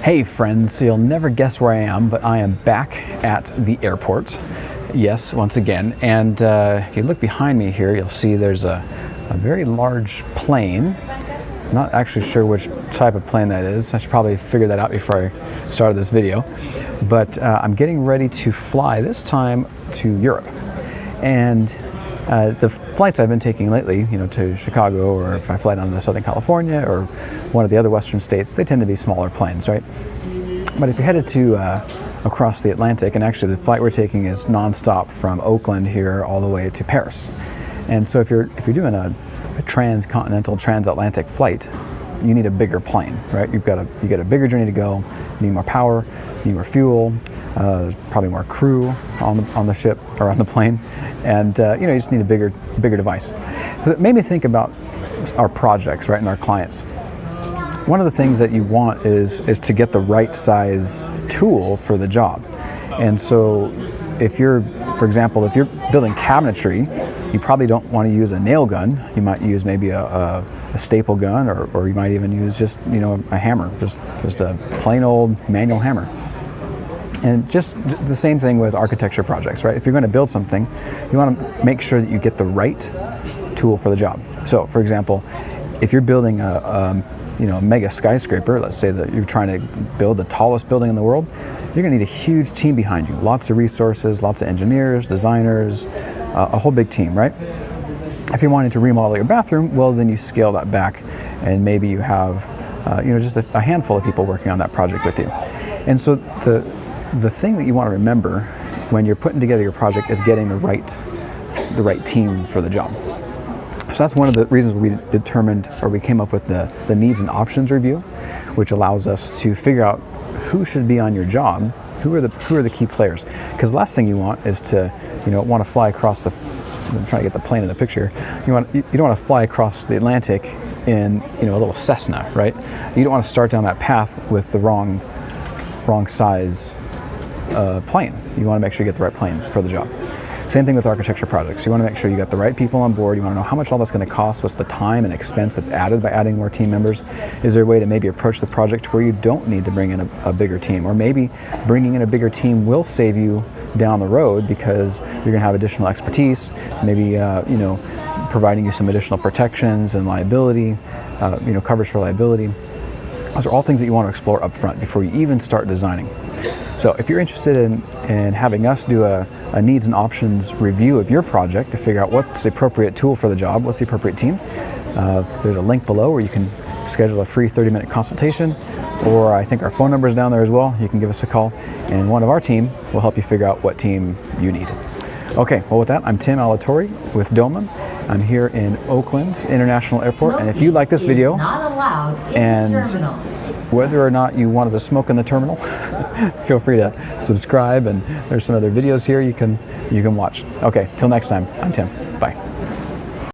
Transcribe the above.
Hey friends, so you'll never guess where I am, but I am back at the airport. Yes, once again. And if you look behind me here, you'll see there's a very large plane. I'm not actually sure which type of plane that is. I should probably figure that out before I started this video. But I'm getting ready to fly this time to Europe. And the flights I've been taking lately, to Chicago, or if I fly down to Southern California or one of the other western states, they tend to be smaller planes, right? But if you're headed to across the Atlantic, and actually the flight we're taking is nonstop from Oakland here all the way to Paris. And so if you're doing a transcontinental, transatlantic flight, you need a bigger plane, right? You got a bigger journey to go. You need more power, you need more fuel, probably more crew on the ship or on the plane, and you just need a bigger device. So it made me think about our projects, right, and our clients. One of the things that you want is to get the right size tool for the job. And so if you're, for example, if you're building cabinetry, you probably don't want to use a nail gun. You might use maybe a staple gun, or you might even use just a hammer, just a plain old manual hammer. And just the same thing with architecture projects, right? If you're going to build something, you want to make sure that you get the right tool for the job. So, for example, if you're building a mega skyscraper, let's say that you're trying to build the tallest building in the world, you're going to need a huge team behind you. Lots of resources, lots of engineers, designers, a whole big team, right? If you're wanting to remodel your bathroom, well, then you scale that back, and maybe you have just a handful of people working on that project with you. And so the thing that you want to remember when you're putting together your project is getting the right team for the job. So that's one of the reasons we came up with the needs and options review, which allows us to figure out who should be on your job, who are the key players. Because the last thing you want is to want to fly across I'm trying to get the plane in the picture. You don't want to fly across the Atlantic in a little Cessna, right? You don't want to start down that path with the wrong size plane. You want to make sure you get the right plane for the job. Same thing with architecture projects. You want to make sure you got the right people on board. You want to know how much all that's going to cost, what's the time and expense that's added by adding more team members. Is there a way to maybe approach the project where you don't need to bring in a bigger team? Or maybe bringing in a bigger team will save you down the road because you're going to have additional expertise, maybe providing you some additional protections and liability, coverage for liability. Those are all things that you want to explore up front before you even start designing. So if you're interested in having us do a needs and options review of your project to figure out what's the appropriate tool for the job, what's the appropriate team, there's a link below where you can schedule a free 30-minute consultation, or I think our phone number is down there as well. You can give us a call, and one of our team will help you figure out what team you need. Okay, well with that, I'm Tim Alatorre with Domum. I'm here in Oakland International Airport, and if you like this video, and whether or not you wanted to smoke in the terminal, feel free to subscribe, and there's some other videos here you can watch. Okay, till next time, I'm Tim. Bye.